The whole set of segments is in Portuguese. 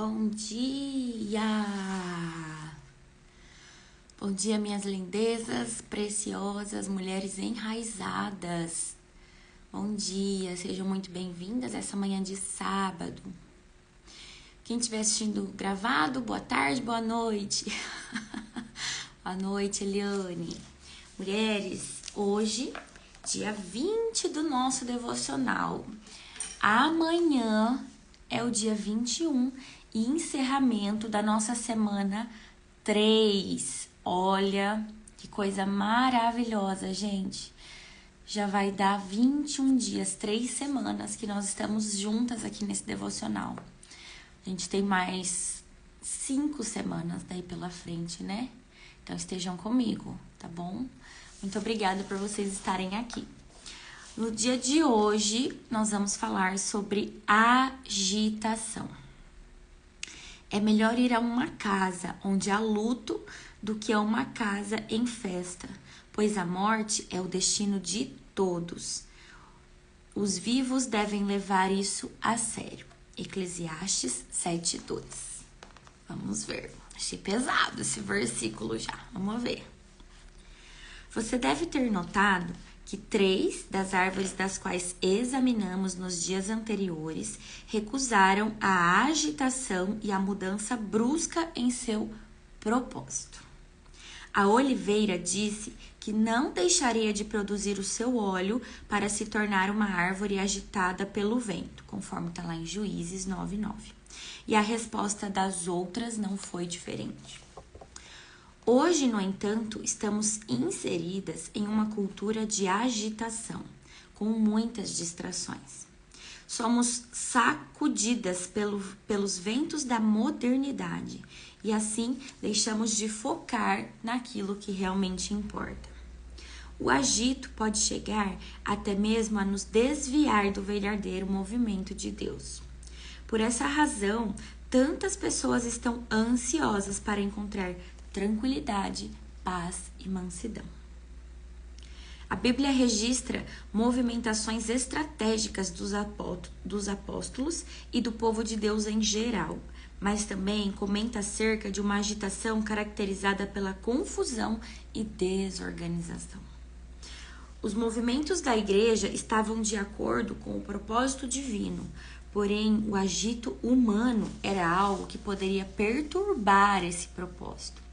Bom dia! Bom dia, minhas lindezas, preciosas, mulheres enraizadas. Bom dia, sejam muito bem-vindas essa manhã de sábado. Quem estiver assistindo gravado, boa tarde, boa noite. Boa noite, Eliane. Mulheres, hoje, dia 20 do nosso devocional. Amanhã é o dia 21 e encerramento da nossa semana 3. Olha, que coisa maravilhosa, gente. Já vai dar 21 dias, 3 semanas que nós estamos juntas aqui nesse devocional. A gente tem mais 5 semanas daí pela frente, né? Então estejam comigo, tá bom? Muito obrigada por vocês estarem aqui. No dia de hoje, nós vamos falar sobre agitação. É melhor ir a uma casa onde há luto do que a uma casa em festa, pois a morte é o destino de todos. Os vivos devem levar isso a sério. Eclesiastes 7:2. Vamos ver. Achei pesado esse versículo já. Vamos ver. Você deve ter notado que 3 das árvores das quais examinamos nos dias anteriores recusaram a agitação e a mudança brusca em seu propósito. A oliveira disse que não deixaria de produzir o seu óleo para se tornar uma árvore agitada pelo vento, conforme está lá em Juízes 9:9. E a resposta das outras não foi diferente. Hoje, no entanto, estamos inseridas em uma cultura de agitação, com muitas distrações. Somos sacudidas pelos ventos da modernidade e assim deixamos de focar naquilo que realmente importa. O agito pode chegar até mesmo a nos desviar do verdadeiro movimento de Deus. Por essa razão, tantas pessoas estão ansiosas para encontrar tranquilidade, paz e mansidão. A Bíblia registra movimentações estratégicas dos apóstolos e do povo de Deus em geral, mas também comenta acerca de uma agitação caracterizada pela confusão e desorganização. Os movimentos da igreja estavam de acordo com o propósito divino, porém o agito humano era algo que poderia perturbar esse propósito.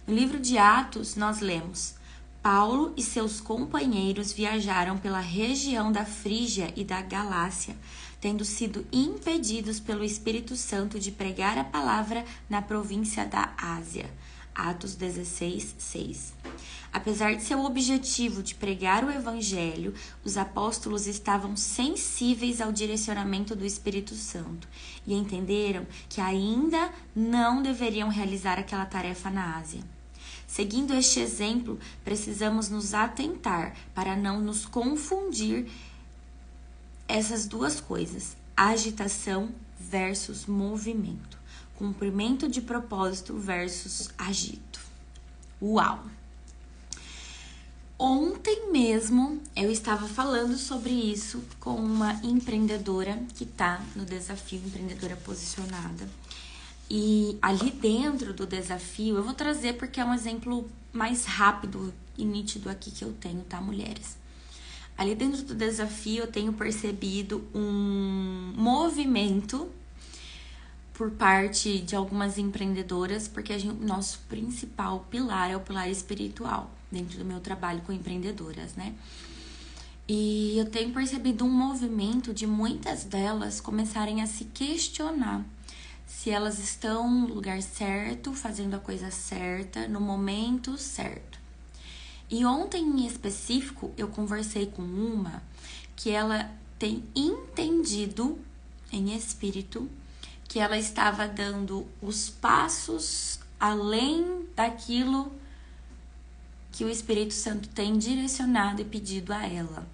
No livro de Atos, nós lemos: Paulo e seus companheiros viajaram pela região da Frígia e da Galácia, tendo sido impedidos pelo Espírito Santo de pregar a palavra na província da Ásia. Atos 16:6. Apesar de seu objetivo de pregar o evangelho, os apóstolos estavam sensíveis ao direcionamento do Espírito Santo e entenderam que ainda não deveriam realizar aquela tarefa na Ásia. Seguindo este exemplo, precisamos nos atentar para não nos confundir essas duas coisas: agitação versus movimento, cumprimento de propósito versus agito. Uau! Ontem mesmo eu estava falando sobre isso com uma empreendedora que está no desafio Empreendedora Posicionada. E ali dentro do desafio, eu vou trazer porque é um exemplo mais rápido e nítido aqui que eu tenho, tá, mulheres? Ali dentro do desafio eu tenho percebido um movimento por parte de algumas empreendedoras, porque nosso principal pilar é o pilar espiritual, dentro do meu trabalho com empreendedoras, né? E eu tenho percebido um movimento de muitas delas começarem a se questionar se elas estão no lugar certo, fazendo a coisa certa, no momento certo. E ontem, em específico, eu conversei com uma que ela tem entendido em espírito que ela estava dando os passos além daquilo que o Espírito Santo tem direcionado e pedido a ela.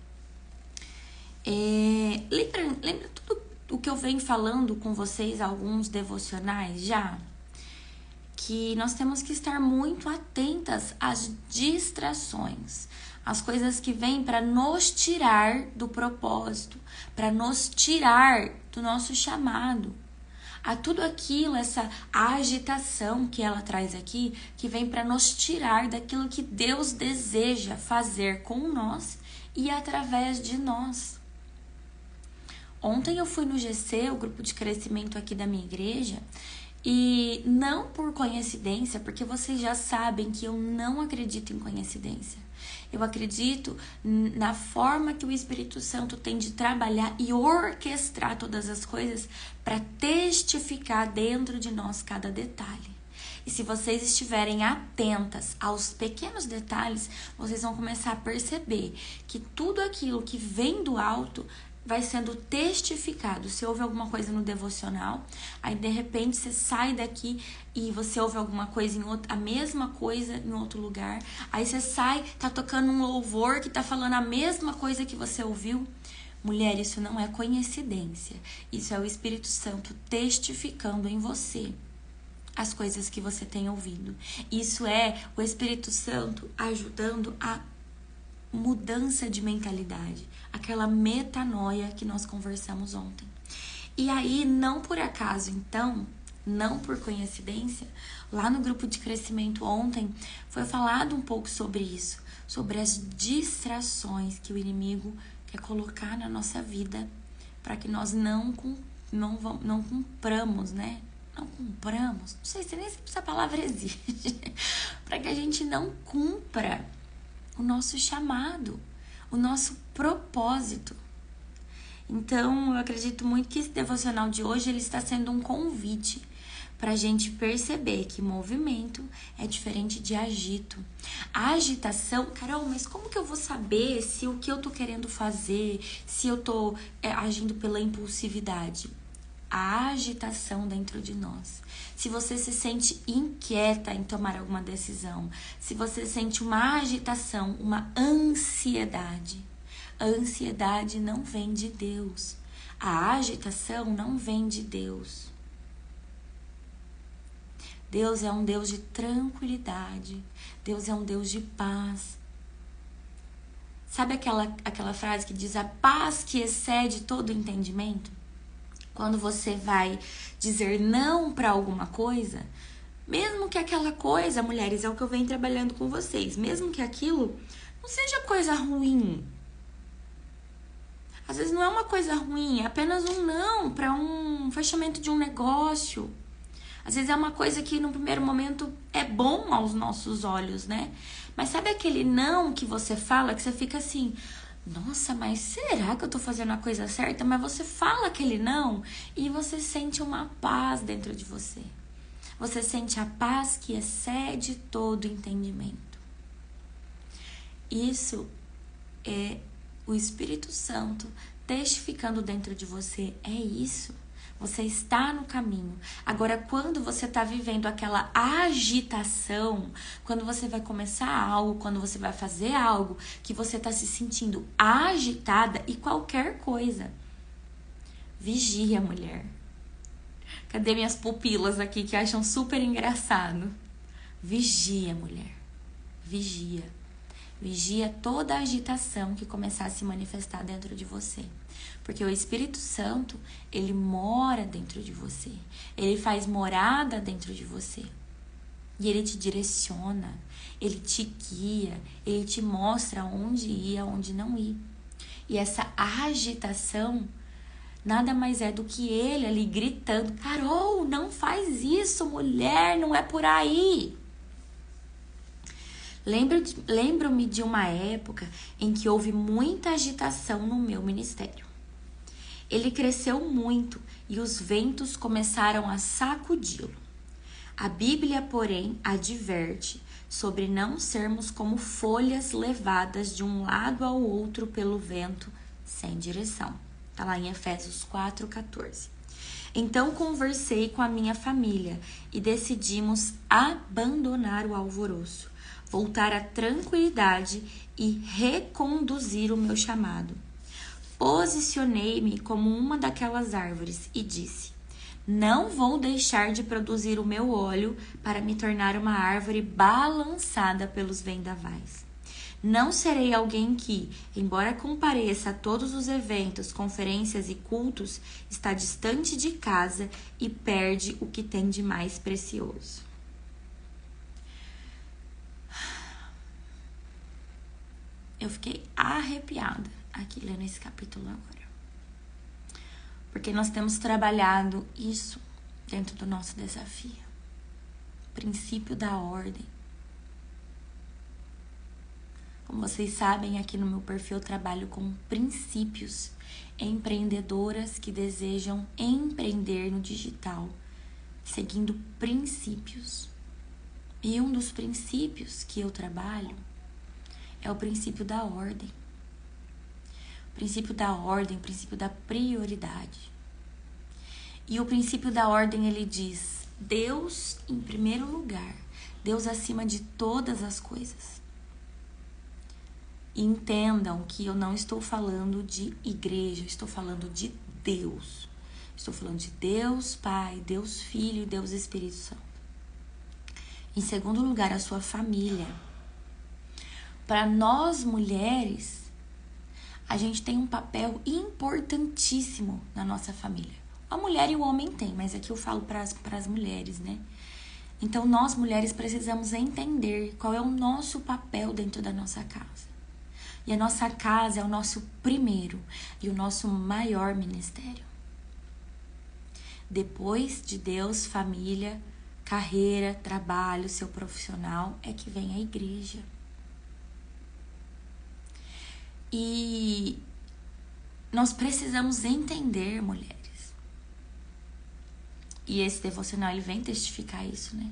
Lembra tudo o que eu venho falando com vocês, alguns devocionais já? Que nós temos que estar muito atentas às distrações, às coisas que vêm para nos tirar do propósito, para nos tirar do nosso chamado. a tudo aquilo, essa agitação que ela traz aqui, que vem para nos tirar daquilo que Deus deseja fazer com nós e através de nós. Ontem eu fui no GC, o grupo de crescimento aqui da minha igreja, e não por coincidência, porque vocês já sabem que eu não acredito em coincidência. Eu acredito na forma que o Espírito Santo tem de trabalhar e orquestrar todas as coisas para testificar dentro de nós cada detalhe. E se vocês estiverem atentas aos pequenos detalhes, vocês vão começar a perceber que tudo aquilo que vem do alto vai sendo testificado. Se houve alguma coisa no devocional, aí de repente você sai daqui e você ouve alguma coisa a mesma coisa em outro lugar. Aí você sai, tá tocando um louvor que tá falando a mesma coisa que você ouviu. Mulher, isso não é coincidência. Isso é o Espírito Santo testificando em você as coisas que você tem ouvido. Isso é o Espírito Santo ajudando a mudança de mentalidade, aquela metanoia que nós conversamos ontem. E aí, não por acaso, então, não por coincidência, lá no grupo de crescimento ontem foi falado um pouco sobre isso, sobre as distrações que o inimigo quer colocar na nossa vida para que nós não cumpramos, né? Não compramos, não sei nem se essa palavra existe, para que a gente não cumpra o nosso chamado, o nosso propósito. Então, eu acredito muito que esse devocional de hoje ele está sendo um convite para a gente perceber que movimento é diferente de agito. A agitação, Carol, mas como que eu vou saber se o que eu tô querendo fazer, se eu tô agindo pela impulsividade? A agitação dentro de nós. Se você se sente inquieta em tomar alguma decisão, se você sente uma agitação, uma ansiedade, a ansiedade não vem de Deus. A agitação não vem de Deus. Deus é um Deus de tranquilidade. Deus é um Deus de paz. Sabe aquela frase que diz a paz que excede todo entendimento? Quando você vai dizer não para alguma coisa, mesmo que aquela coisa, mulheres, é o que eu venho trabalhando com vocês, mesmo que aquilo não seja coisa ruim. Às vezes não é uma coisa ruim, é apenas um não para um fechamento de um negócio. Às vezes é uma coisa que no primeiro momento é bom aos nossos olhos, né? Mas sabe aquele não que você fala, que você fica assim... Nossa, mas será que eu tô fazendo a coisa certa? Mas você fala aquele não e você sente uma paz dentro de você. Você sente a paz que excede todo entendimento. Isso é o Espírito Santo testificando dentro de você. É isso. Você está no caminho. Agora, quando você está vivendo aquela agitação, quando você vai começar algo, quando você vai fazer algo, que você está se sentindo agitada e qualquer coisa. Vigia, mulher. Cadê minhas pupilas aqui que acham super engraçado? Vigia, mulher. Vigia. Vigia toda a agitação que começar a se manifestar dentro de você. Porque o Espírito Santo, ele mora dentro de você. Ele faz morada dentro de você. E ele te direciona, ele te guia, ele te mostra onde ir, aonde não ir. E essa agitação nada mais é do que ele ali gritando: Carol, não faz isso, mulher, não é por aí. Lembro-me de uma época em que houve muita agitação no meu ministério. Ele cresceu muito e os ventos começaram a sacudi-lo. A Bíblia, porém, adverte sobre não sermos como folhas levadas de um lado ao outro pelo vento sem direção. Está lá em Efésios 4:14. Então conversei com a minha família e decidimos abandonar o alvoroço, voltar à tranquilidade e reconduzir o meu chamado. Posicionei-me como uma daquelas árvores e disse: não vou deixar de produzir o meu óleo para me tornar uma árvore balançada pelos vendavais. Não serei alguém que, embora compareça a todos os eventos, conferências e cultos, está distante de casa e perde o que tem de mais precioso. Eu fiquei arrepiada aqui lendo esse capítulo agora. Porque nós temos trabalhado isso dentro do nosso desafio. Princípio da ordem. Como vocês sabem, aqui no meu perfil eu trabalho com princípios, empreendedoras que desejam empreender no digital, seguindo princípios. E um dos princípios que eu trabalho é o princípio da ordem. O princípio da ordem, o princípio da prioridade. E o princípio da ordem, ele diz: Deus em primeiro lugar, Deus acima de todas as coisas. E entendam que eu não estou falando de igreja, estou falando de Deus. Estou falando de Deus Pai, Deus Filho e Deus Espírito Santo. Em segundo lugar, a sua família. Para nós mulheres, a gente tem um papel importantíssimo na nossa família. A mulher e o homem têm, mas aqui eu falo para as mulheres, né? Então, nós mulheres precisamos entender qual é o nosso papel dentro da nossa casa. E a nossa casa é o nosso primeiro e o nosso maior ministério. Depois de Deus, família, carreira, trabalho, seu profissional, é que vem a igreja. E nós precisamos entender, mulheres. E esse devocional, ele vem testificar isso, né?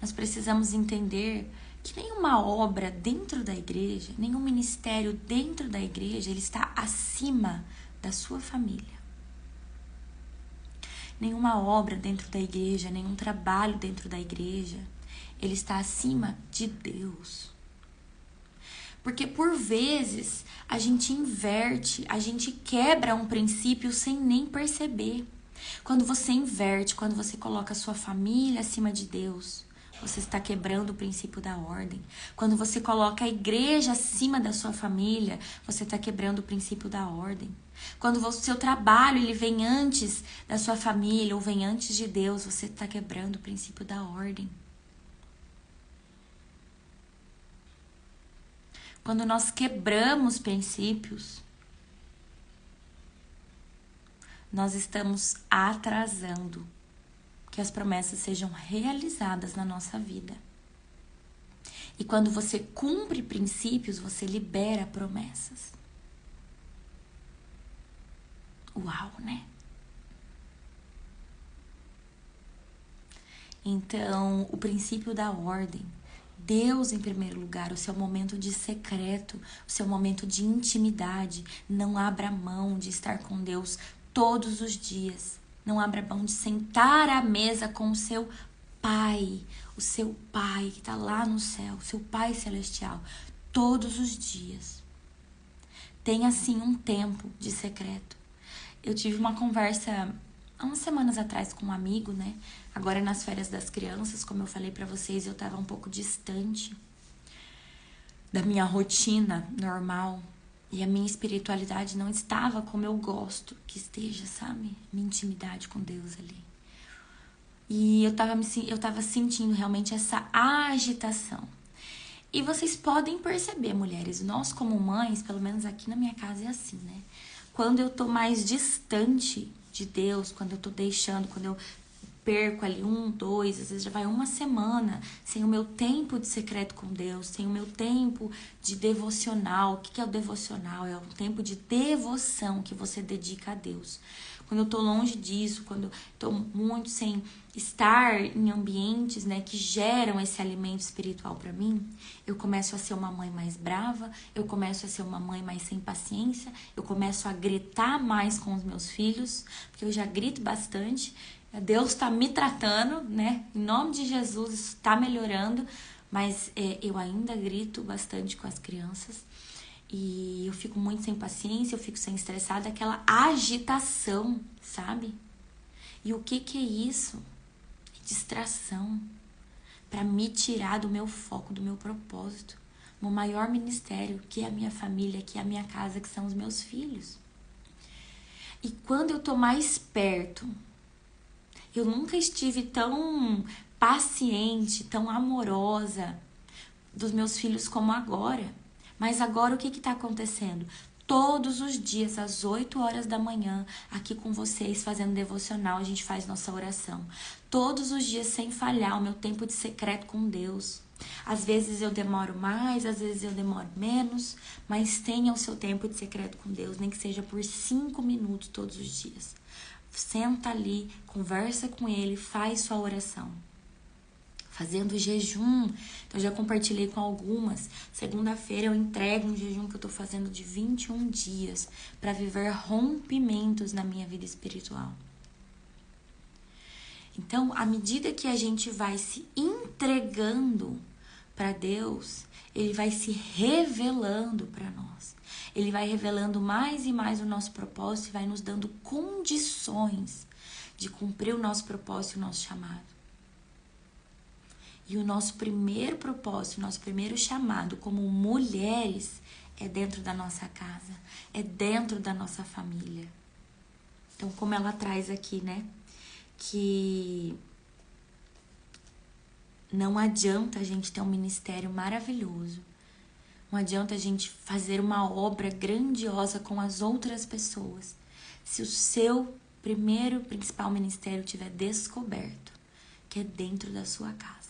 Nós precisamos entender que nenhuma obra dentro da igreja, nenhum ministério dentro da igreja, ele está acima da sua família. Nenhuma obra dentro da igreja, nenhum trabalho dentro da igreja, ele está acima de Deus. Porque por vezes a gente inverte, a gente quebra um princípio sem nem perceber. Quando você inverte, quando você coloca a sua família acima de Deus, você está quebrando o princípio da ordem. Quando você coloca a igreja acima da sua família, você está quebrando o princípio da ordem. Quando o seu trabalho ele vem antes da sua família ou vem antes de Deus, você está quebrando o princípio da ordem. Quando nós quebramos princípios, nós estamos atrasando que as promessas sejam realizadas na nossa vida. E quando você cumpre princípios, você libera promessas. Uau, né? Então, o princípio da ordem, Deus em primeiro lugar, o seu momento de secreto, o seu momento de intimidade. Não abra mão de estar com Deus todos os dias. Não abra mão de sentar à mesa com o seu Pai, o seu Pai que está lá no céu, o seu Pai celestial, todos os dias. Tenha assim um tempo de secreto. Eu tive uma conversa há umas semanas atrás com um amigo, né? Agora nas férias das crianças, como eu falei pra vocês, eu tava um pouco distante da minha rotina normal. E a minha espiritualidade não estava como eu gosto que esteja, sabe? Minha intimidade com Deus ali. E eu tava sentindo realmente essa agitação. E vocês podem perceber, mulheres, nós como mães, pelo menos aqui na minha casa é assim, né? Quando eu tô mais distante de Deus, quando eu tô deixando, quando eu perco ali 1, 2, às vezes já vai uma semana sem o meu tempo de secreto com Deus, sem o meu tempo de devocional. O que é o devocional? É um tempo de devoção que você dedica a Deus. Quando eu tô longe disso, quando eu tô muito sem estar em ambientes, né, que geram esse alimento espiritual para mim, eu começo a ser uma mãe mais brava, eu começo a ser uma mãe mais sem paciência, eu começo a gritar mais com os meus filhos, porque eu já grito bastante. Deus está me tratando, né? Em nome de Jesus, isso está melhorando, mas eu ainda grito bastante com as crianças e eu fico muito sem paciência, eu fico sem estressada, aquela agitação, sabe? E o que é isso? Distração para me tirar do meu foco, do meu propósito, no maior ministério, que é a minha família, que é a minha casa, que são os meus filhos. E quando eu tô mais perto, eu nunca estive tão paciente, tão amorosa dos meus filhos como agora. Mas agora o que está acontecendo? Todos os dias, às 8 horas da manhã, aqui com vocês, fazendo devocional, a gente faz nossa oração. Todos os dias, sem falhar, o meu tempo de secreto com Deus. Às vezes eu demoro mais, às vezes eu demoro menos, mas tenha o seu tempo de secreto com Deus, nem que seja por 5 minutos todos os dias. Senta ali, conversa com Ele, faz sua oração. Fazendo jejum, então eu já compartilhei com algumas. Segunda-feira eu entrego um jejum que eu tô fazendo de 21 dias para viver rompimentos na minha vida espiritual. Então, à medida que a gente vai se entregando para Deus, Ele vai se revelando para nós. Ele vai revelando mais e mais o nosso propósito e vai nos dando condições de cumprir o nosso propósito e o nosso chamado. E o nosso primeiro propósito, o nosso primeiro chamado como mulheres é dentro da nossa casa, é dentro da nossa família. Então, como ela traz aqui, né? Que não adianta a gente ter um ministério maravilhoso, não adianta a gente fazer uma obra grandiosa com as outras pessoas, se o seu primeiro principal ministério estiver descoberto, que é dentro da sua casa.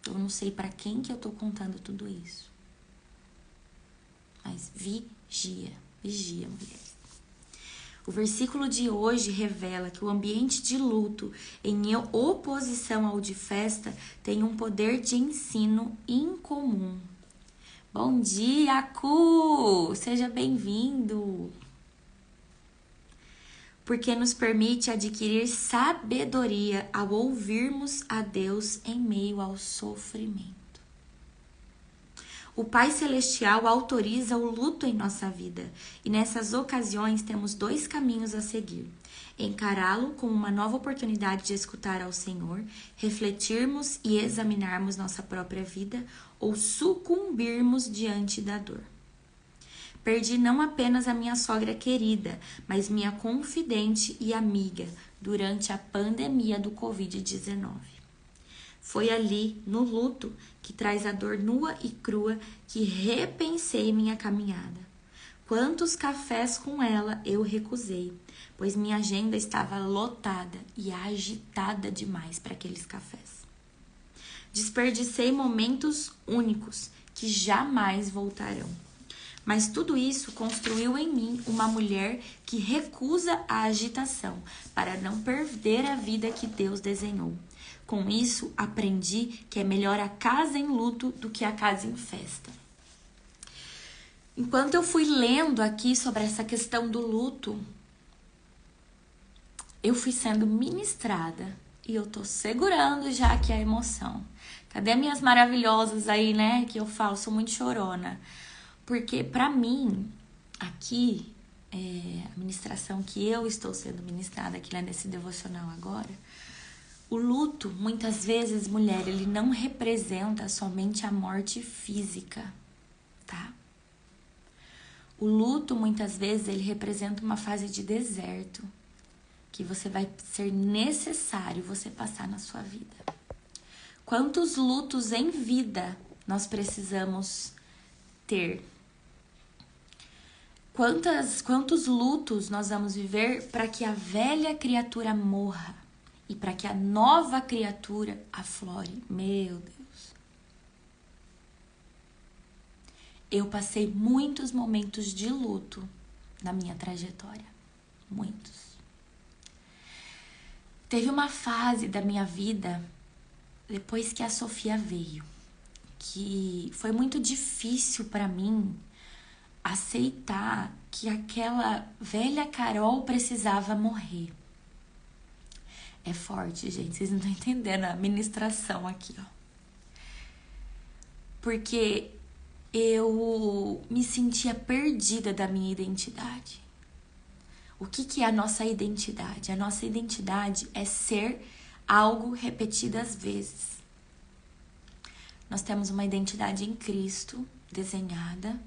Eu não sei para quem que eu tô contando tudo isso. Mas vigia, mulheres. O versículo de hoje revela que o ambiente de luto em oposição ao de festa tem um poder de ensino incomum. Bom dia, Cu! Seja bem-vindo! Porque nos permite adquirir sabedoria ao ouvirmos a Deus em meio ao sofrimento. O Pai Celestial autoriza o luto em nossa vida e nessas ocasiões temos 2 caminhos a seguir. Encará-lo como uma nova oportunidade de escutar ao Senhor, refletirmos e examinarmos nossa própria vida ou sucumbirmos diante da dor. Perdi não apenas a minha sogra querida, mas minha confidente e amiga durante a pandemia do Covid-19. Foi ali, no luto, que traz a dor nua e crua, que repensei minha caminhada. Quantos cafés com ela eu recusei, pois minha agenda estava lotada e agitada demais para aqueles cafés. Desperdicei momentos únicos que jamais voltarão. Mas tudo isso construiu em mim uma mulher que recusa a agitação para não perder a vida que Deus desenhou. Com isso, aprendi que é melhor a casa em luto do que a casa em festa. Enquanto eu fui lendo aqui sobre essa questão do luto, eu fui sendo ministrada e eu tô segurando já aqui a emoção. Cadê minhas maravilhosas aí, né? Que eu falo, sou muito chorona. Porque para mim, aqui, a ministração que eu estou sendo ministrada aqui nesse devocional agora, o luto, muitas vezes, mulher, ele não representa somente a morte física, tá? O luto, muitas vezes, ele representa uma fase de deserto que você vai ser necessário você passar na sua vida. Quantos lutos em vida nós precisamos ter? Quantos lutos nós vamos viver para que a velha criatura morra e para que a nova criatura aflore? Meu Deus. Eu passei muitos momentos de luto na minha trajetória. Muitos. Teve uma fase da minha vida, depois que a Sofia veio, que foi muito difícil para mim aceitar que aquela velha Carol precisava morrer. É forte, gente. Vocês não estão entendendo a ministração aqui, ó. Porque eu me sentia perdida da minha identidade. O que é a nossa identidade? A nossa identidade é ser algo repetidas vezes. Nós temos uma identidade em Cristo desenhada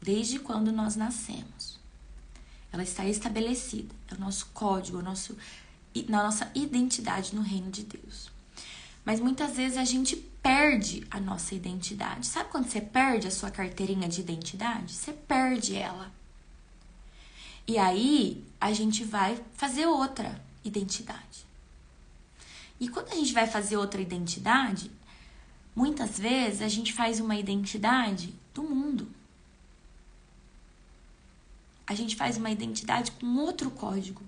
desde quando nós nascemos. Ela está estabelecida, é o nosso código, na nossa identidade no reino de Deus. Mas muitas vezes a gente perde a nossa identidade. Sabe quando você perde a sua carteirinha de identidade? Você perde ela. E aí a gente vai fazer outra identidade. E quando a gente vai fazer outra identidade, muitas vezes a gente faz uma identidade do mundo. A gente faz uma identidade com outro código.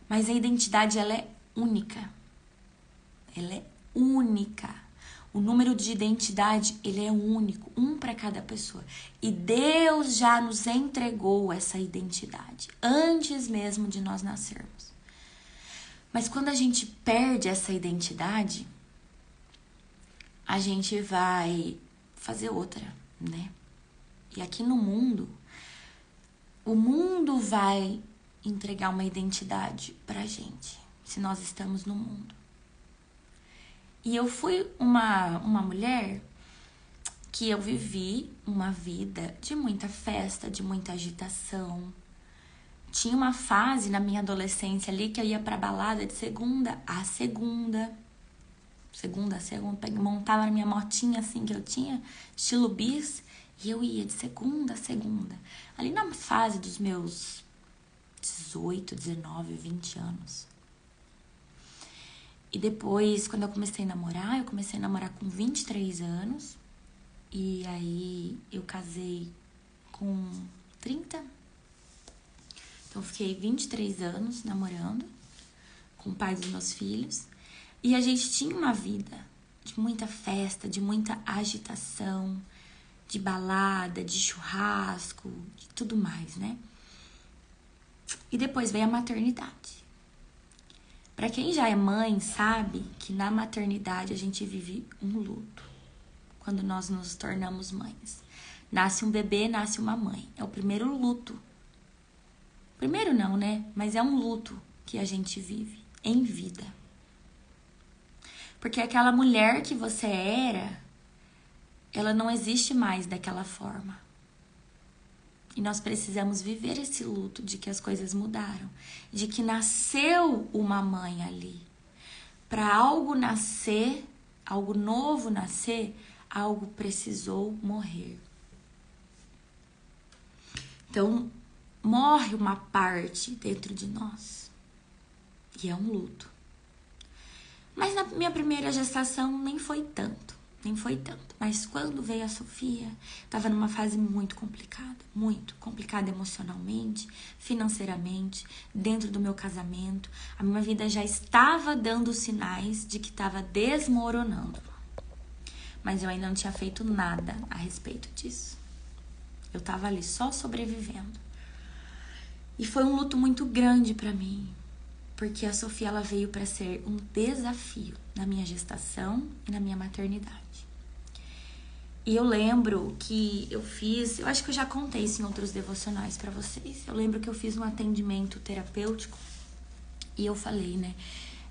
Mas a identidade, ela é única. Ela é única. O número de identidade, ele é único. Um para cada pessoa. E Deus já nos entregou essa identidade. Antes mesmo de nós nascermos. Mas quando a gente perde essa identidade, a gente vai fazer outra, né? E aqui no mundo, o mundo vai entregar uma identidade pra gente, se nós estamos no mundo. E eu fui uma mulher que eu vivi uma vida de muita festa, de muita agitação. Tinha uma fase na minha adolescência ali que eu ia pra balada de segunda a segunda. Montava na minha motinha assim que eu tinha, estilo bis, e eu ia de segunda a segunda. Ali na fase dos meus 18, 19, 20 anos. E depois, quando eu comecei a namorar com 23 anos. E aí eu casei com 30. Então eu fiquei 23 anos namorando com o pai dos meus filhos. E a gente tinha uma vida de muita festa, de muita agitação, de balada, de churrasco, de tudo mais, né? E depois veio a maternidade. Para quem já é mãe, sabe que na maternidade a gente vive um luto. Quando nós nos tornamos mães. Nasce um bebê, nasce uma mãe. É o primeiro luto. Primeiro não, né? Mas é um luto que a gente vive em vida. Porque aquela mulher que você era, ela não existe mais daquela forma. E nós precisamos viver esse luto de que as coisas mudaram. De que nasceu uma mãe ali. Para algo nascer, algo novo nascer, algo precisou morrer. Então, morre uma parte dentro de nós. E é um luto. Mas na minha primeira gestação nem foi tanto. Mas quando veio a Sofia, estava numa fase muito complicada emocionalmente, financeiramente, dentro do meu casamento. A minha vida já estava dando sinais de que estava desmoronando. Mas eu ainda não tinha feito nada a respeito disso. Eu estava ali só sobrevivendo. E foi um luto muito grande para mim. Porque a Sofia, ela veio para ser um desafio na minha gestação e na minha maternidade. E eu lembro que eu acho que eu já contei isso em outros devocionais para vocês. Eu lembro que eu fiz um atendimento terapêutico e eu falei, né?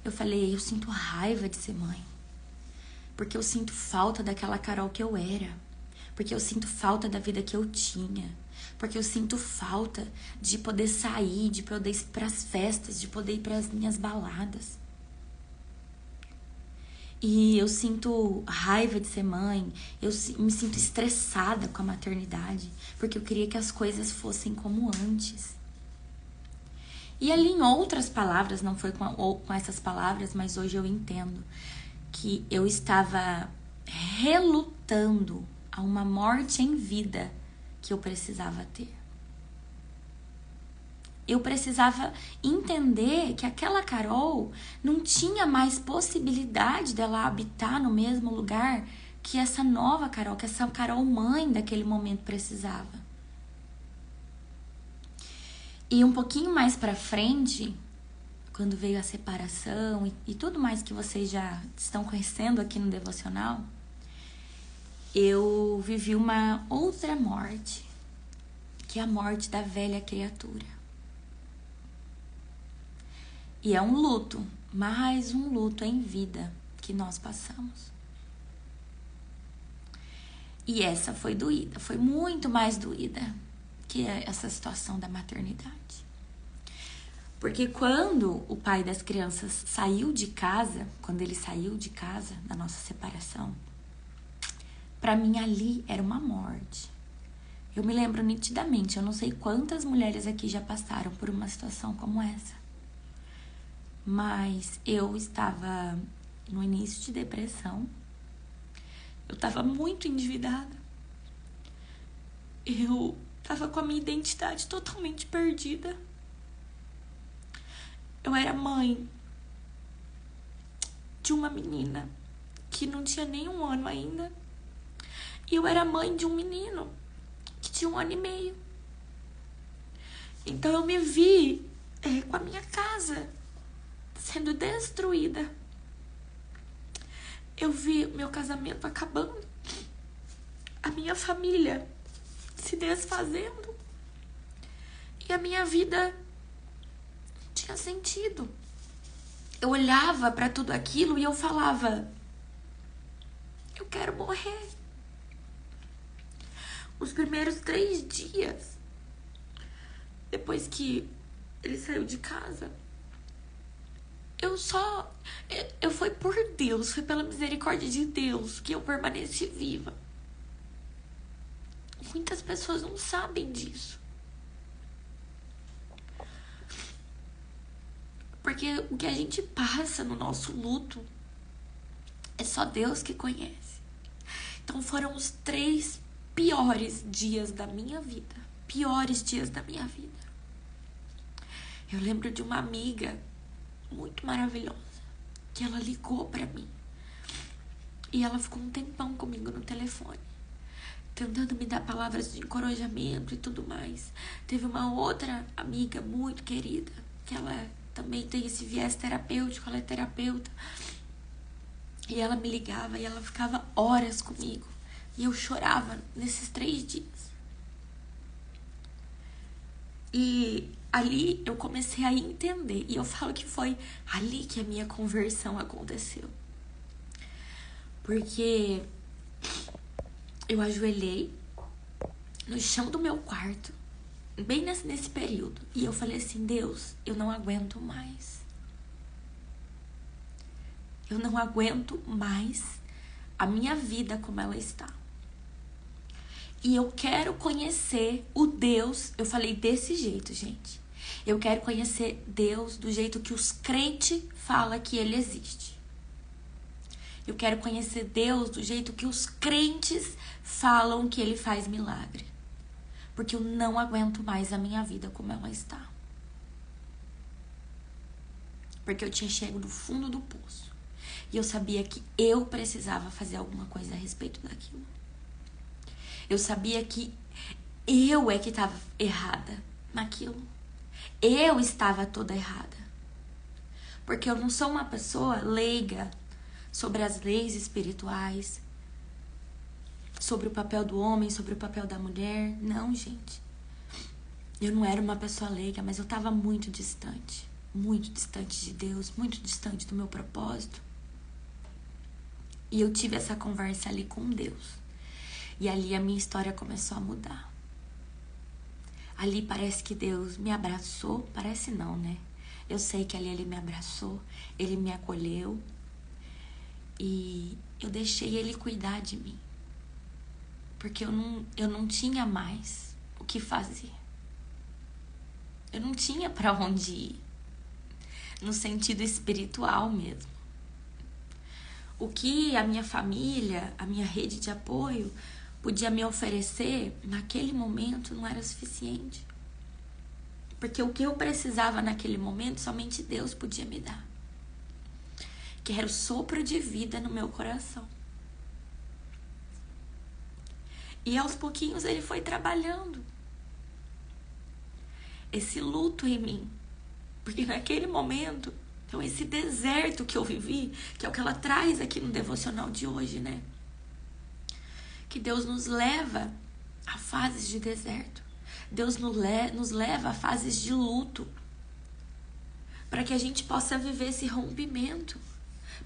Eu sinto raiva de ser mãe. Porque eu sinto falta daquela Carol que eu era. Porque eu sinto falta da vida que eu tinha. Porque eu sinto falta de poder sair, de poder ir para as festas, de poder ir para as minhas baladas. E eu sinto raiva de ser mãe, eu me sinto estressada com a maternidade, porque eu queria que as coisas fossem como antes. E ali em outras palavras, não foi com essas palavras, mas hoje eu entendo que eu estava relutando a uma morte em vida que eu precisava ter. Eu precisava entender que aquela Carol não tinha mais possibilidade dela habitar no mesmo lugar que essa nova Carol, que essa Carol mãe daquele momento precisava. E um pouquinho mais pra frente, quando veio a separação e tudo mais que vocês já estão conhecendo aqui no devocional, eu vivi uma outra morte, que é a morte da velha criatura. E é um luto, mais um luto em vida que nós passamos. E essa foi doída, foi muito mais doída que essa situação da maternidade. Porque quando o pai das crianças saiu de casa, quando ele saiu de casa da nossa separação, pra mim ali era uma morte. Eu me lembro nitidamente, eu não sei quantas mulheres aqui já passaram por uma situação como essa. Mas eu estava no início de depressão. Eu estava muito endividada. Eu estava com a minha identidade totalmente perdida. Eu era mãe de uma menina que não tinha nem 1 ano ainda. E eu era mãe de um menino que tinha 1 ano e meio. Então eu me vi com a minha casa sendo destruída. Eu vi meu casamento acabando, a minha família se desfazendo e a minha vida não tinha sentido. Eu olhava para tudo aquilo e eu falava: eu quero morrer. Os primeiros 3 dias depois que ele saiu de casa, foi por Deus, foi pela misericórdia de Deus que eu permaneci viva. Muitas pessoas não sabem disso. Porque o que a gente passa no nosso luto é só Deus que conhece. Então foram os 3 piores dias da minha vida. Piores dias da minha vida. Eu lembro de uma amiga muito maravilhosa, que ela ligou pra mim. E ela ficou um tempão comigo no telefone, tentando me dar palavras de encorajamento e tudo mais. Teve uma outra amiga muito querida, que ela também tem esse viés terapêutico, ela é terapeuta. E ela me ligava e ela ficava horas comigo. E eu chorava nesses 3 dias. E ali eu comecei a entender. E eu falo que foi ali que a minha conversão aconteceu. Porque eu ajoelhei no chão do meu quarto, bem nesse período. E eu falei assim: Deus, eu não aguento mais. Eu não aguento mais a minha vida como ela está. E eu quero conhecer o Deus. Eu falei desse jeito, gente. Eu quero conhecer Deus do jeito que os crentes falam que ele existe. Eu quero conhecer Deus do jeito que os crentes falam que ele faz milagre. Porque eu não aguento mais a minha vida como ela está. Porque eu tinha chegado no fundo do poço. E eu sabia que eu precisava fazer alguma coisa a respeito daquilo. Eu sabia que eu é que estava errada naquilo. Eu estava toda errada. Porque eu não sou uma pessoa leiga sobre as leis espirituais, sobre o papel do homem, sobre o papel da mulher. Não, gente. Eu não era uma pessoa leiga, mas eu estava muito distante de Deus, muito distante do meu propósito. E eu tive essa conversa ali com Deus. E ali a minha história começou a mudar. Ali parece que Deus me abraçou. Parece não, né? Eu sei que ali ele me abraçou. Ele me acolheu. E eu deixei ele cuidar de mim. Porque eu não tinha mais o que fazer. Eu não tinha pra onde ir. No sentido espiritual mesmo. O que a minha família, a minha rede de apoio podia me oferecer naquele momento não era suficiente. Porque o que eu precisava naquele momento somente Deus podia me dar. Que era o sopro de vida no meu coração. E aos pouquinhos ele foi trabalhando esse luto em mim. Porque naquele momento, então esse deserto que eu vivi, que é o que ela traz aqui no devocional de hoje, né? Que Deus nos leva a fases de deserto. Deus nos leva a fases de luto. Para que a gente possa viver esse rompimento.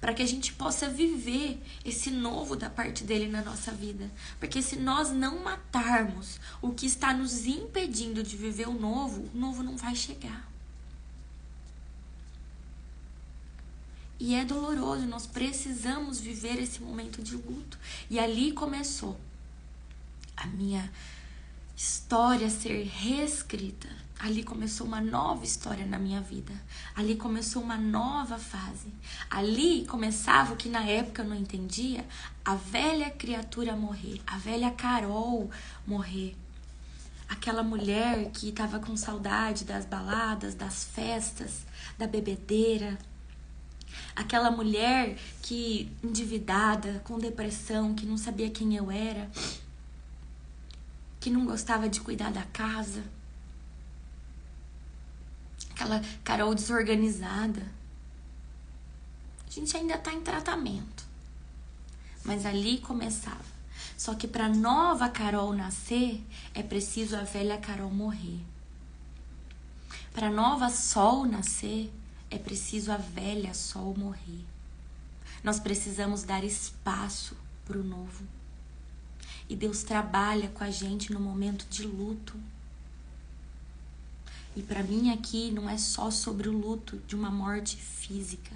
para que a gente possa viver esse novo da parte dele na nossa vida. Porque se nós não matarmos o que está nos impedindo de viver o novo não vai chegar. E é doloroso, nós precisamos viver esse momento de luto. E ali começou a minha história a ser reescrita. Ali começou uma nova história na minha vida. Ali começou uma nova fase. Ali começava o que na época eu não entendia, a velha criatura morrer, a velha Carol morrer. Aquela mulher que estava com saudade das baladas, das festas, da bebedeira. Aquela mulher que endividada, com depressão, que não sabia quem eu era, que não gostava de cuidar da casa. Aquela Carol desorganizada. A gente ainda tá em tratamento. Mas ali começava. Só que para nova Carol nascer, é preciso a velha Carol morrer. Para nova Sol nascer, é preciso a velha Sol morrer. Nós precisamos dar espaço para o novo. E Deus trabalha com a gente no momento de luto. E para mim aqui não é só sobre o luto de uma morte física,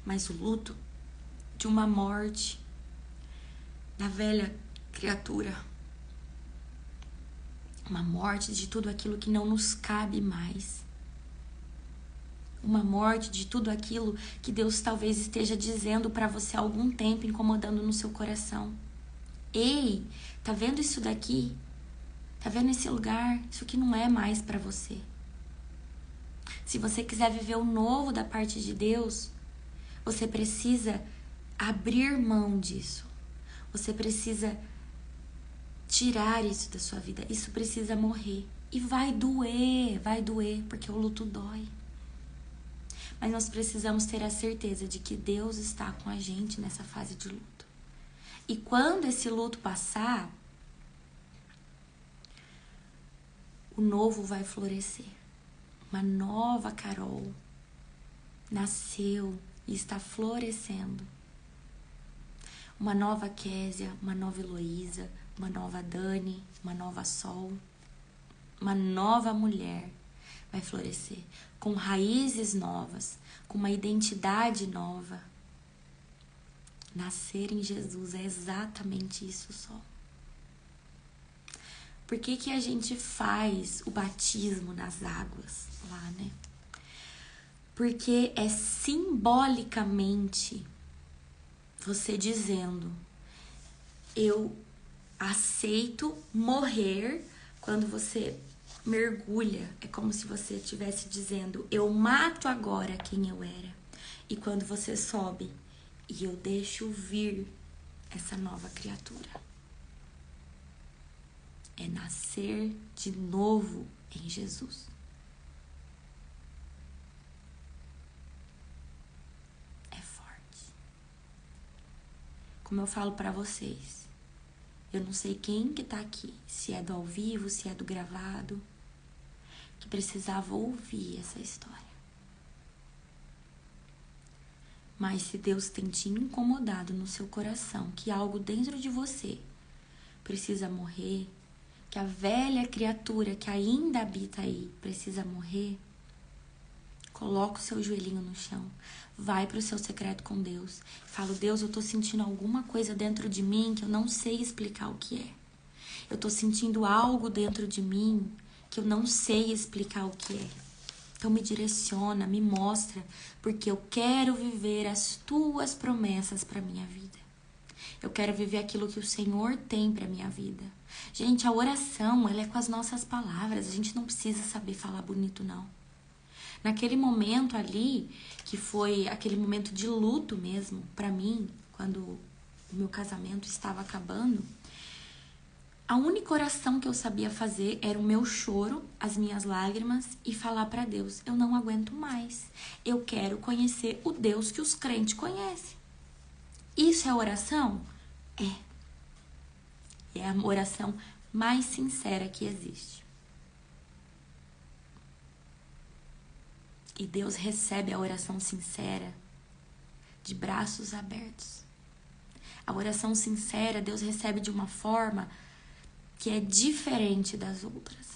mas o luto de uma morte da velha criatura. Uma morte de tudo aquilo que não nos cabe mais. Uma morte de tudo aquilo que Deus talvez esteja dizendo para você há algum tempo, incomodando no seu coração. Ei, tá vendo isso daqui? Tá vendo esse lugar? Isso aqui não é mais para você. Se você quiser viver o novo da parte de Deus, você precisa abrir mão disso. Você precisa tirar isso da sua vida. Isso precisa morrer. E vai doer, porque o luto dói. Mas nós precisamos ter a certeza de que Deus está com a gente nessa fase de luto. E quando esse luto passar, o novo vai florescer. Uma nova Carol nasceu e está florescendo. Uma nova Késia, uma nova Heloísa, uma nova Dani, uma nova Sol. Uma nova mulher vai florescer, com raízes novas, com uma identidade nova. Nascer em Jesus é exatamente isso só. Por que a gente faz o batismo nas águas lá, né? Porque é simbolicamente você dizendo: eu aceito morrer. Quando você mergulha, é como se você estivesse dizendo: eu mato agora quem eu era. E quando você sobe, e eu deixo vir essa nova criatura. É nascer de novo em Jesus. É forte. Como eu falo pra vocês, eu não sei quem que tá aqui, se é do ao vivo, se é do gravado, que precisava ouvir essa história. Mas se Deus tem te incomodado no seu coração, que algo dentro de você precisa morrer, que a velha criatura que ainda habita aí precisa morrer, coloca o seu joelhinho no chão, vai pro seu secreto com Deus. Fala: Deus, eu tô sentindo alguma coisa dentro de mim que eu não sei explicar o que é. Eu tô sentindo algo dentro de mim que eu não sei explicar o que é. Então me direciona, me mostra, porque eu quero viver as tuas promessas para minha vida. Eu quero viver aquilo que o Senhor tem para minha vida. Gente, a oração, ela é com as nossas palavras. A gente não precisa saber falar bonito, não. Naquele momento ali, que foi aquele momento de luto mesmo, para mim, quando o meu casamento estava acabando, a única oração que eu sabia fazer era o meu choro, as minhas lágrimas e falar para Deus: eu não aguento mais. Eu quero conhecer o Deus que os crentes conhecem. Isso é oração? É. É a oração mais sincera que existe. E Deus recebe a oração sincera de braços abertos. A oração sincera, Deus recebe de uma forma que é diferente das outras.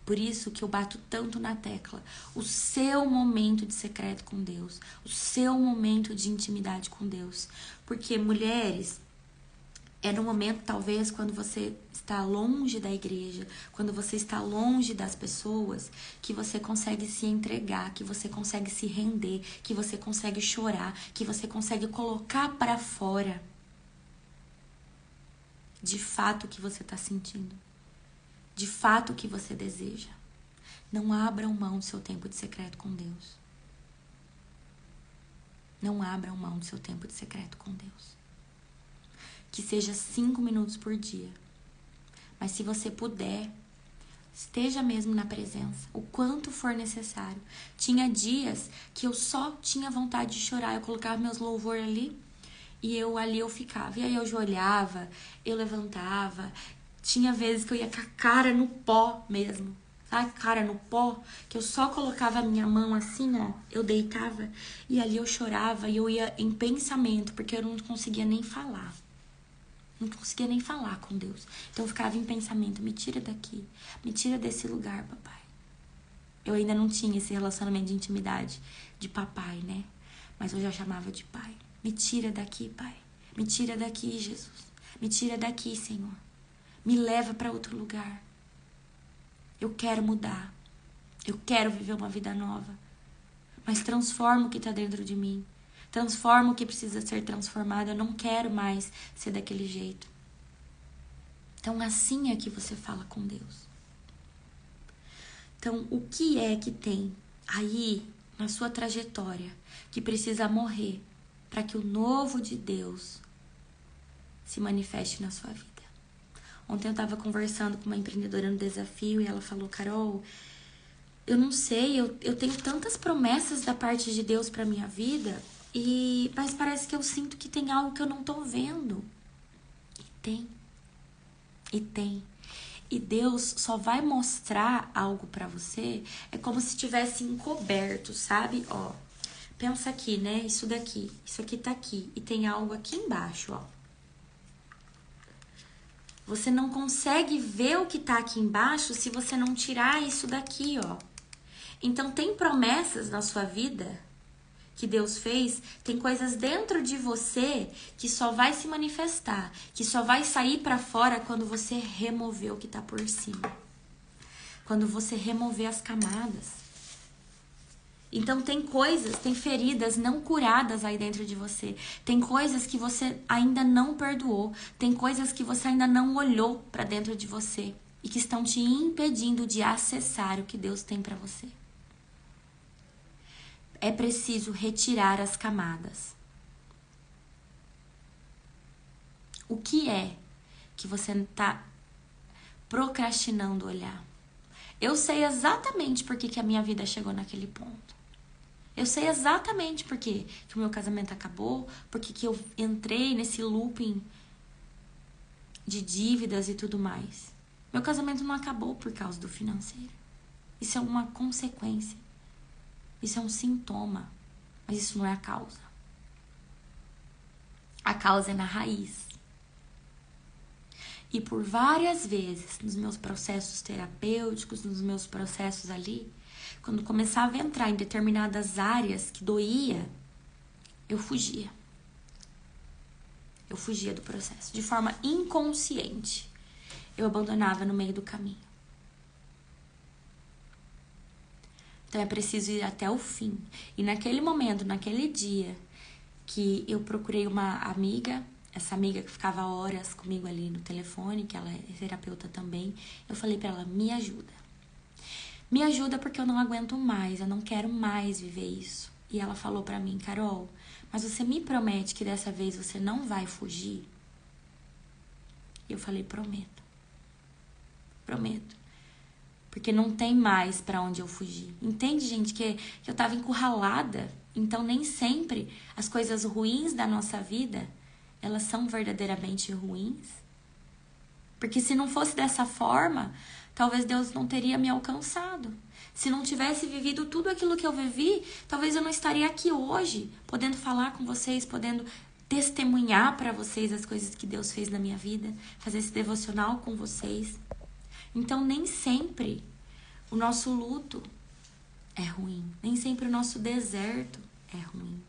Por isso que eu bato tanto na tecla. O seu momento de secreto com Deus. O seu momento de intimidade com Deus. Porque, mulheres, é no momento, talvez, quando você está longe da igreja, quando você está longe das pessoas, que você consegue se entregar, que você consegue se render, que você consegue chorar, que você consegue colocar para fora de fato o que você está sentindo, de fato o que você deseja. Não abram mão do seu tempo de secreto com Deus. Não abram mão do seu tempo de secreto com Deus. Que seja 5 minutos por dia. Mas se você puder, esteja mesmo na presença, o quanto for necessário. Tinha dias que eu só tinha vontade de chorar. Eu colocava meus louvor ali e eu ficava. E aí eu olhava, eu levantava. Tinha vezes que eu ia com a cara no pó mesmo. Sabe, cara no pó, que eu só colocava a minha mão assim, ó, eu deitava e ali eu chorava e eu ia em pensamento, porque eu não conseguia nem falar. Não conseguia nem falar com Deus. Então eu ficava em pensamento, me tira daqui, me tira desse lugar, papai. Eu ainda não tinha esse relacionamento de intimidade de papai, né? Mas eu já chamava de pai. Me tira daqui, pai. Me tira daqui, Jesus. Me tira daqui, Senhor. Me leva para outro lugar. Eu quero mudar. Eu quero viver uma vida nova. Mas transforma o que está dentro de mim. Transforma o que precisa ser transformado. Eu não quero mais ser daquele jeito. Então, assim é que você fala com Deus. Então, o que é que tem aí na sua trajetória que precisa morrer para que o novo de Deus se manifeste na sua vida? Ontem eu estava conversando com uma empreendedora no desafio e ela falou, Carol, eu não sei, eu tenho tantas promessas da parte de Deus para minha vida, mas parece que eu sinto que tem algo que eu não tô vendo. E tem. E Deus só vai mostrar algo para você, é como se tivesse encoberto, sabe? Ó, pensa aqui, né? Isso daqui, isso aqui tá aqui e tem algo aqui embaixo, ó. Você não consegue ver o que tá aqui embaixo se você não tirar isso daqui, ó. Então, tem promessas na sua vida que Deus fez, tem coisas dentro de você que só vai se manifestar, que só vai sair pra fora quando você remover o que tá por cima. Quando você remover as camadas. Então tem coisas, tem feridas não curadas aí dentro de você. Tem coisas que você ainda não perdoou. Tem coisas que você ainda não olhou pra dentro de você e que estão te impedindo de acessar o que Deus tem pra você. É preciso retirar as camadas. O que é que você está procrastinando olhar? Eu sei exatamente por que a minha vida chegou naquele ponto. Eu sei exatamente por que o meu casamento acabou, por que eu entrei nesse looping de dívidas e tudo mais. Meu casamento não acabou por causa do financeiro. Isso é uma consequência. Isso é um sintoma, mas isso não é a causa. A causa é na raiz. E por várias vezes, nos meus processos terapêuticos, nos meus processos ali, quando começava a entrar em determinadas áreas que doía, eu fugia. Eu fugia do processo. De forma inconsciente, eu abandonava no meio do caminho. Então é preciso ir até o fim. E naquele momento, naquele dia, que eu procurei uma amiga, essa amiga que ficava horas comigo ali no telefone, que ela é terapeuta também, eu falei pra ela, me ajuda. Me ajuda porque eu não aguento mais, eu não quero mais viver isso. E ela falou pra mim, Carol, mas você me promete que dessa vez você não vai fugir? E eu falei, prometo. Prometo. Porque não tem mais pra onde eu fugir. Entende, gente, que eu tava encurralada. Então, nem sempre as coisas ruins da nossa vida, elas são verdadeiramente ruins. Porque se não fosse dessa forma, talvez Deus não teria me alcançado. Se não tivesse vivido tudo aquilo que eu vivi, talvez eu não estaria aqui hoje, podendo falar com vocês, podendo testemunhar para vocês as coisas que Deus fez na minha vida, fazer esse devocional com vocês. Então, nem sempre o nosso luto é ruim, nem sempre o nosso deserto é ruim.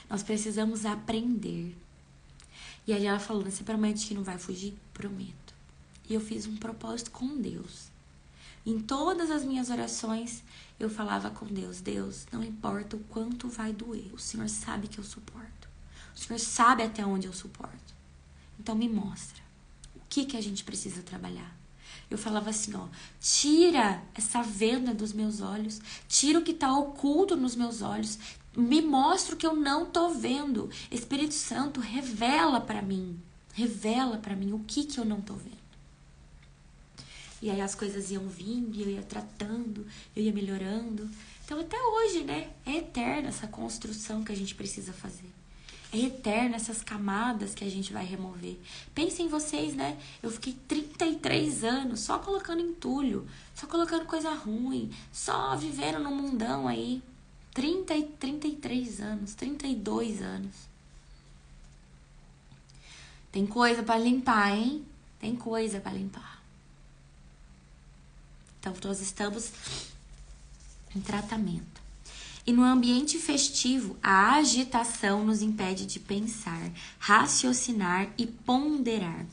Nós precisamos aprender. E aí ela falou, você promete que não vai fugir? Prometo. E eu fiz um propósito com Deus. Em todas as minhas orações, eu falava com Deus, Deus, não importa o quanto vai doer, o Senhor sabe que eu suporto. O Senhor sabe até onde eu suporto. Então me mostra o que a gente precisa trabalhar. Eu falava assim, ó, tira essa venda dos meus olhos, tira o que está oculto nos meus olhos, me mostra o que eu não tô vendo. Espírito Santo, revela para mim o que eu não tô vendo. E aí as coisas iam vindo, eu ia tratando, eu ia melhorando. Então até hoje, né, é eterna essa construção que a gente precisa fazer. É eterna essas camadas que a gente vai remover. Pensem em vocês, né? Eu fiquei 33 anos só colocando entulho, só colocando coisa ruim, só vivendo no mundão aí. 33 anos, 32 anos. Tem coisa pra limpar, hein? Tem coisa pra limpar. Então, nós estamos em tratamento. E no ambiente festivo, a agitação nos impede de pensar, raciocinar e ponderar.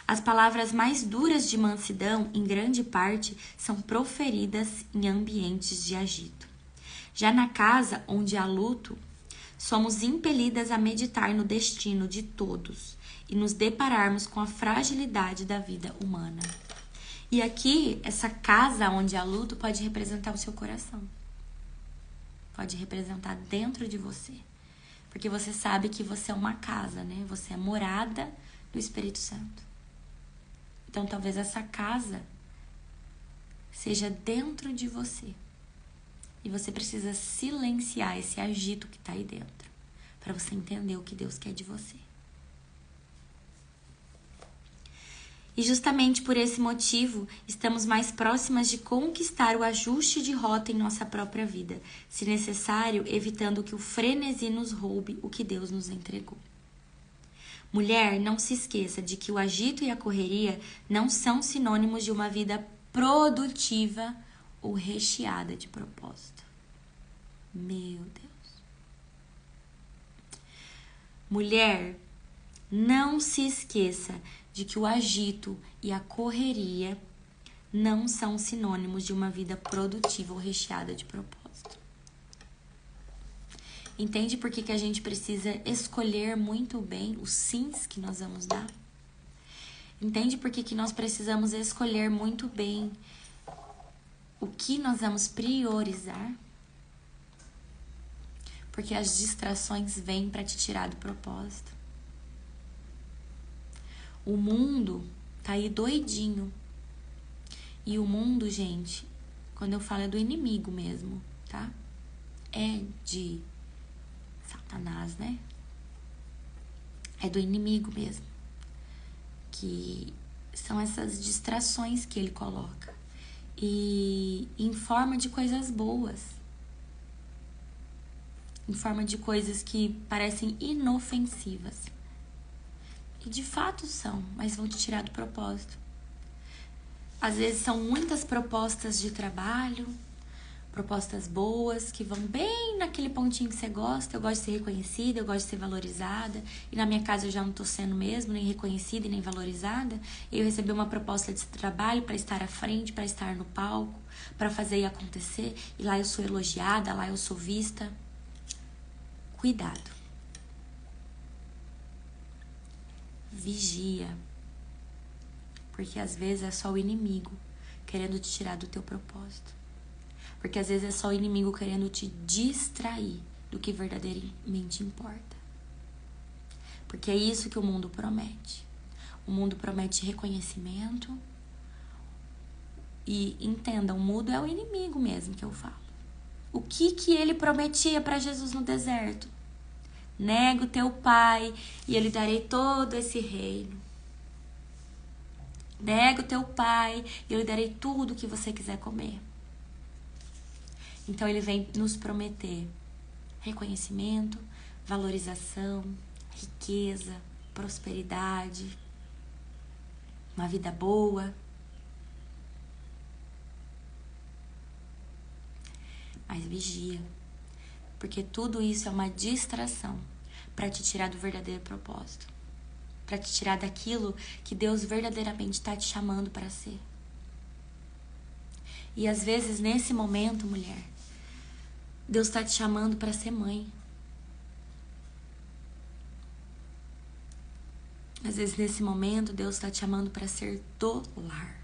As palavras mais duras de mansidão, em grande parte, são proferidas em ambientes de agito. Já na casa onde há luto, somos impelidas a meditar no destino de todos e nos depararmos com a fragilidade da vida humana. E aqui, essa casa onde há luto pode representar o seu coração. Pode representar dentro de você. Porque você sabe que você é uma casa, né? Você é morada do Espírito Santo. Então, talvez essa casa seja dentro de você. E você precisa silenciar esse agito que está aí dentro, para você entender o que Deus quer de você. E justamente por esse motivo, estamos mais próximas de conquistar o ajuste de rota em nossa própria vida, se necessário, evitando que o frenesi nos roube o que Deus nos entregou. Mulher, não se esqueça de que o agito e a correria não são sinônimos de uma vida produtiva ou recheada de propósito. Meu Deus. Mulher, não se esqueça de que o agito e a correria não são sinônimos de uma vida produtiva ou recheada de propósito. Entende por que a gente precisa escolher muito bem os sims que nós vamos dar? Entende por que nós precisamos escolher muito bem o que nós vamos priorizar? Porque as distrações vêm para te tirar do propósito. O mundo tá aí doidinho. E o mundo, gente, quando eu falo é do inimigo mesmo, tá? É de Satanás, né? É do inimigo mesmo. Que são essas distrações que ele coloca. E em forma de coisas boas. Em forma de coisas que parecem inofensivas. E de fato são, mas vão te tirar do propósito. Às vezes são muitas propostas de trabalho, propostas boas, que vão bem naquele pontinho que você gosta. Eu gosto de ser reconhecida, eu gosto de ser valorizada. E na minha casa eu já não tô sendo mesmo, nem reconhecida e nem valorizada. Eu recebi uma proposta de trabalho para estar à frente, para estar no palco, para fazer e acontecer. E lá eu sou elogiada, lá eu sou vista. Cuidado. Vigia. Porque às vezes é só o inimigo querendo te tirar do teu propósito. Porque às vezes é só o inimigo querendo te distrair do que verdadeiramente importa. Porque é isso que o mundo promete. O mundo promete reconhecimento. E entenda, o mundo é o inimigo mesmo que eu falo. O que ele prometia para Jesus no deserto? Nega o teu pai e eu lhe darei todo esse reino. Nega o teu pai e eu lhe darei tudo o que você quiser comer. Então ele vem nos prometer reconhecimento, valorização, riqueza, prosperidade, uma vida boa. Mas vigia, porque tudo isso é uma distração para te tirar do verdadeiro propósito, para te tirar daquilo que Deus verdadeiramente está te chamando para ser. E às vezes nesse momento, mulher, Deus está te chamando para ser mãe. Às vezes nesse momento Deus está te chamando para ser do lar.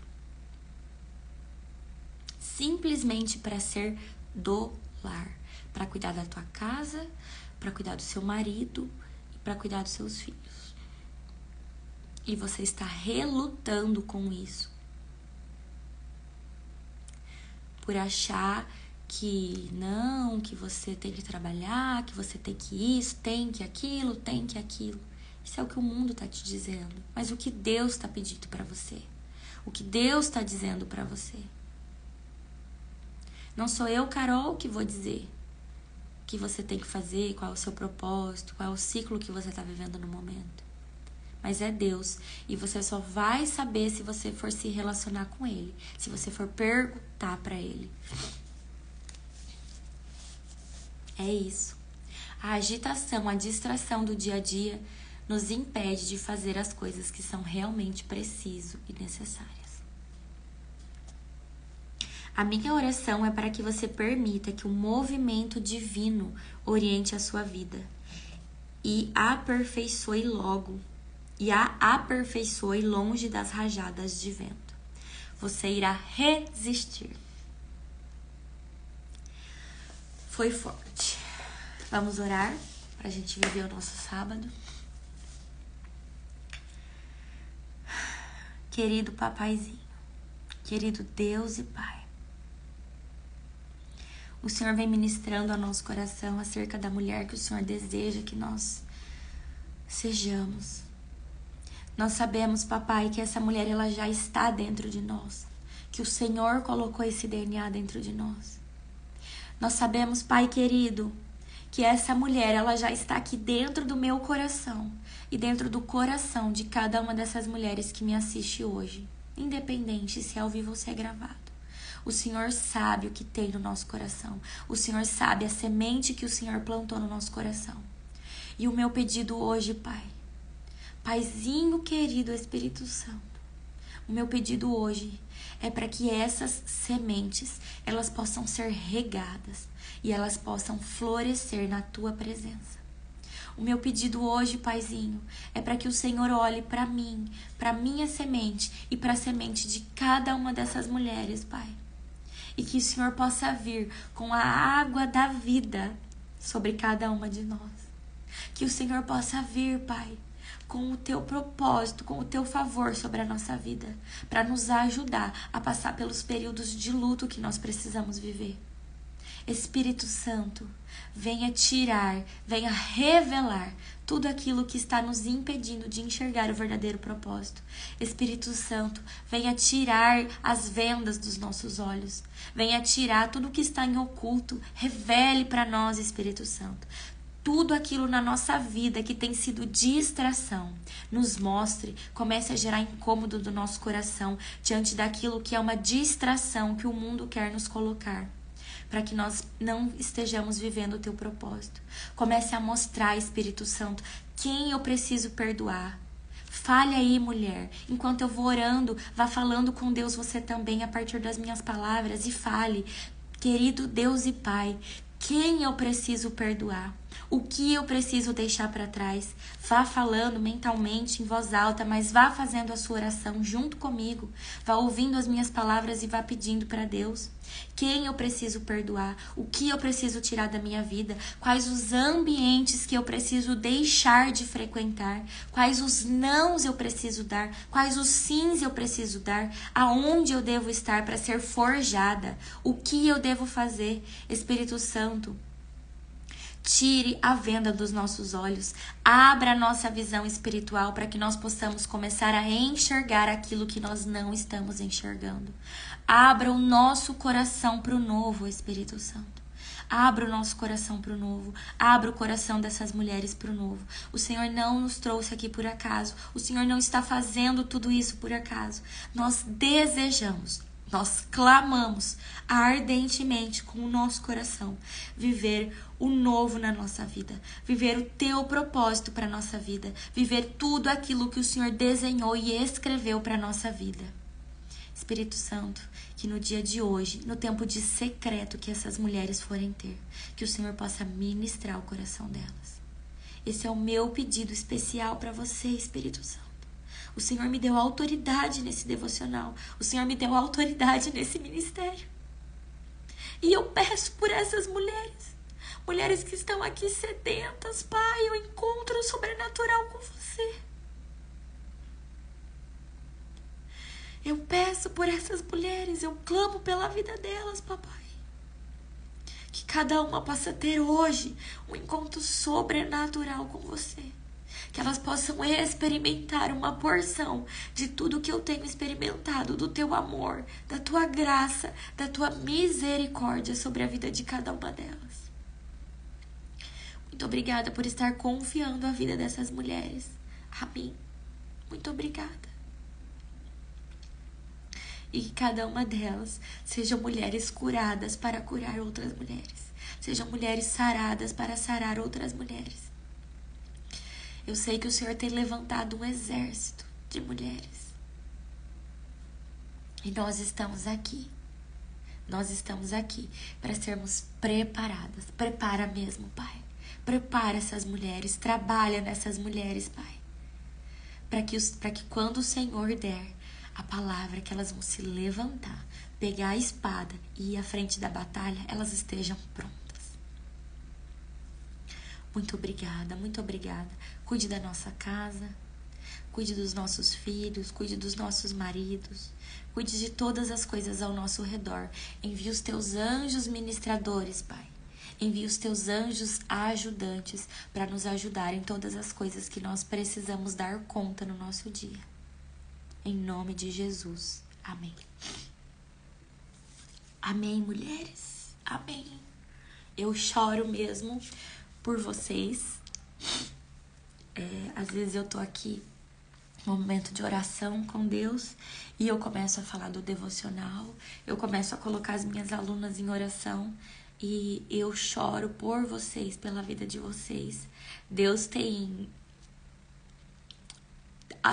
Simplesmente para ser do lar, para cuidar da tua casa, para cuidar do seu marido e para cuidar dos seus filhos. E você está relutando com isso, por achar que não, que você tem que trabalhar, que você tem que isso, tem que aquilo, tem que aquilo. Isso é o que o mundo está te dizendo, mas o que Deus está pedindo para você, o que Deus está dizendo para você. Não sou eu, Carol, que vou dizer o que você tem que fazer, qual é o seu propósito, qual é o ciclo que você está vivendo no momento. Mas é Deus, e você só vai saber se você for se relacionar com Ele, se você for perguntar para Ele. É isso. A agitação, a distração do dia a dia nos impede de fazer as coisas que são realmente precisas e necessárias. A minha oração é para que você permita que o movimento divino oriente a sua vida e a aperfeiçoe logo, e a aperfeiçoe longe das rajadas de vento. Você irá resistir. Foi forte. Vamos orar para a gente viver o nosso sábado. Querido papaizinho, querido Deus e Pai, o Senhor vem ministrando ao nosso coração acerca da mulher que o Senhor deseja que nós sejamos. Nós sabemos, papai, que essa mulher ela já está dentro de nós, que o Senhor colocou esse DNA dentro de nós. Nós sabemos, Pai querido, que essa mulher ela já está aqui dentro do meu coração e dentro do coração de cada uma dessas mulheres que me assiste hoje, independente se é ao vivo ou se é gravado. O Senhor sabe o que tem no nosso coração. O Senhor sabe a semente que o Senhor plantou no nosso coração. E o meu pedido hoje, Pai, Paizinho querido Espírito Santo, o meu pedido hoje é para que essas sementes, elas possam ser regadas e elas possam florescer na Tua presença. O meu pedido hoje, Paizinho, é para que o Senhor olhe para mim, para minha semente e para a semente de cada uma dessas mulheres, Pai. E que o Senhor possa vir com a água da vida sobre cada uma de nós. Que o Senhor possa vir, Pai, com o Teu propósito, com o Teu favor sobre a nossa vida, para nos ajudar a passar pelos períodos de luto que nós precisamos viver. Espírito Santo, venha tirar, venha revelar tudo aquilo que está nos impedindo de enxergar o verdadeiro propósito. Espírito Santo, venha tirar as vendas dos nossos olhos, venha tirar tudo que está em oculto, revele para nós, Espírito Santo. Tudo aquilo na nossa vida que tem sido distração, nos mostre, comece a gerar incômodo do nosso coração diante daquilo que é uma distração que o mundo quer nos colocar, para que nós não estejamos vivendo o Teu propósito. Comece a mostrar, Espírito Santo, quem eu preciso perdoar. Fale aí, mulher, enquanto eu vou orando, vá falando com Deus você também a partir das minhas palavras e fale, querido Deus e Pai, quem eu preciso perdoar? O que eu preciso deixar para trás? Vá falando mentalmente, em voz alta, mas vá fazendo a sua oração junto comigo. Vá ouvindo as minhas palavras e vá pedindo para Deus. Quem eu preciso perdoar? O que eu preciso tirar da minha vida? Quais os ambientes que eu preciso deixar de frequentar? Quais os nãos eu preciso dar? Quais os sims eu preciso dar? Aonde eu devo estar para ser forjada? O que eu devo fazer? Espírito Santo, Tire a venda dos nossos olhos, abra a nossa visão espiritual para que nós possamos começar a enxergar aquilo que nós não estamos enxergando. Abra o nosso coração para o novo, Espírito Santo. Abra o nosso coração para o novo. Abra o coração dessas mulheres para o novo. O Senhor não nos trouxe aqui por acaso. O Senhor não está fazendo tudo isso por acaso. Nós desejamos, nós clamamos ardentemente com o nosso coração viver o novo na nossa vida, viver o teu propósito para a nossa vida, viver tudo aquilo que o Senhor desenhou e escreveu para a nossa vida. Espírito Santo, que no dia de hoje, no tempo de secreto que essas mulheres forem ter, que o Senhor possa ministrar o coração delas. Esse é o meu pedido especial para você, Espírito Santo. O Senhor me deu autoridade nesse devocional. O Senhor me deu autoridade nesse ministério. E eu peço por essas mulheres. Mulheres que estão aqui sedentas, Pai, o encontro sobrenatural com você. Eu peço por essas mulheres, eu clamo pela vida delas, papai. Que cada uma possa ter hoje um encontro sobrenatural com você. Que elas possam experimentar uma porção de tudo que eu tenho experimentado, do teu amor, da tua graça, da tua misericórdia sobre a vida de cada uma delas. Muito obrigada por estar confiando a vida dessas mulheres a mim. Muito obrigada. E que cada uma delas sejam mulheres curadas para curar outras mulheres. Sejam mulheres saradas para sarar outras mulheres. Eu sei que o Senhor tem levantado um exército de mulheres. E nós estamos aqui. Nós estamos aqui para sermos preparadas. Prepara mesmo, Pai. Prepara essas mulheres. Trabalha nessas mulheres, Pai. Para que quando o Senhor der a palavra, que elas vão se levantar, pegar a espada e ir à frente da batalha, elas estejam prontas. Muito obrigada, muito obrigada. Cuide da nossa casa, cuide dos nossos filhos, cuide dos nossos maridos, cuide de todas as coisas ao nosso redor. Envie os teus anjos ministradores, Pai. Envie os teus anjos ajudantes para nos ajudar em todas as coisas que nós precisamos dar conta no nosso dia. Em nome de Jesus. Amém. Amém, mulheres. Amém. Eu choro mesmo por vocês. Às vezes eu tô aqui no momento de oração com Deus e eu começo a falar do devocional, eu começo a colocar as minhas alunas em oração e eu choro por vocês, pela vida de vocês. Deus tem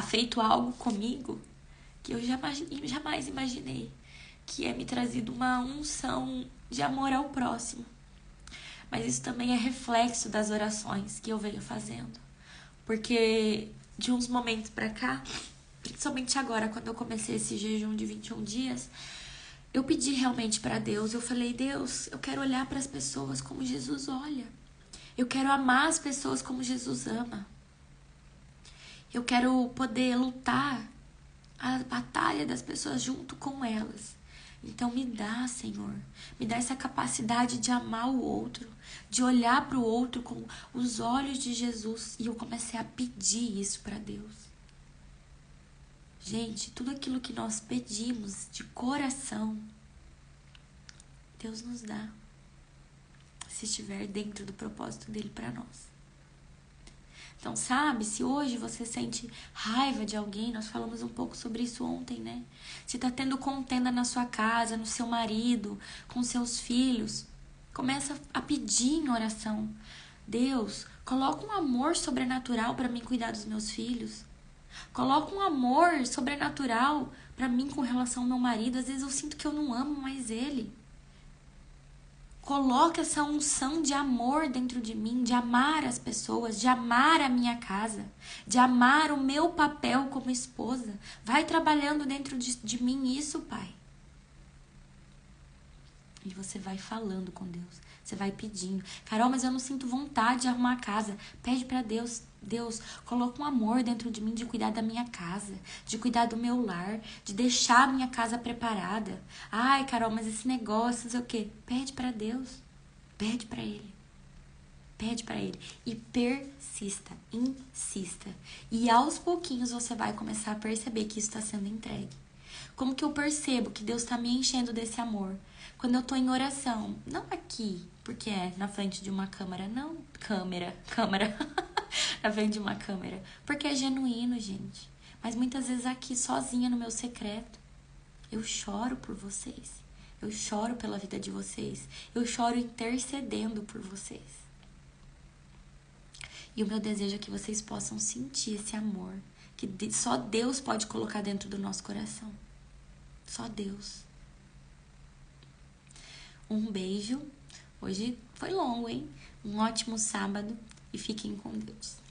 feito algo comigo que eu jamais imaginei, que é me trazido uma unção de amor ao próximo. Mas isso também é reflexo das orações que eu venho fazendo. Porque de uns momentos pra cá, principalmente agora, quando eu comecei esse jejum de 21 dias, eu pedi realmente pra Deus. Eu falei, Deus, eu quero olhar para as pessoas como Jesus olha. Eu quero amar as pessoas como Jesus ama. Eu quero poder lutar a batalha das pessoas junto com elas. Então me dá, Senhor, me dá essa capacidade de amar o outro, de olhar para o outro com os olhos de Jesus. E eu comecei a pedir isso para Deus. Gente, tudo aquilo que nós pedimos de coração, Deus nos dá, se estiver dentro do propósito dele para nós. Então, sabe, se hoje você sente raiva de alguém, nós falamos um pouco sobre isso ontem, né? Se tá tendo contenda na sua casa, no seu marido, com seus filhos, começa a pedir em oração. Deus, coloca um amor sobrenatural para mim cuidar dos meus filhos. Coloca um amor sobrenatural para mim com relação ao meu marido. Às vezes eu sinto que eu não amo mais ele. Coloca essa unção de amor dentro de mim, de amar as pessoas, de amar a minha casa, de amar o meu papel como esposa. Vai trabalhando dentro de mim isso, Pai. E você vai falando com Deus, você vai pedindo. Carol, mas eu não sinto vontade de arrumar a casa. Pede para Deus. Deus, coloca um amor dentro de mim de cuidar da minha casa, de cuidar do meu lar, de deixar a minha casa preparada. Ai, Carol, mas esse negócio, não sei o quê. Pede para Deus. Pede para Ele. Pede pra ele e persista, insista. E aos pouquinhos você vai começar a perceber que isso está sendo entregue. Como que eu percebo que Deus está me enchendo desse amor? Quando eu tô em oração, não aqui, porque é na frente de uma câmera, não, câmera, na frente de uma câmera, porque é genuíno, gente. Mas muitas vezes aqui, sozinha no meu secreto, eu choro por vocês. Eu choro pela vida de vocês. Eu choro intercedendo por vocês. E o meu desejo é que vocês possam sentir esse amor que só Deus pode colocar dentro do nosso coração. Só Deus. Um beijo. Hoje foi longo, hein? Um ótimo sábado e fiquem com Deus.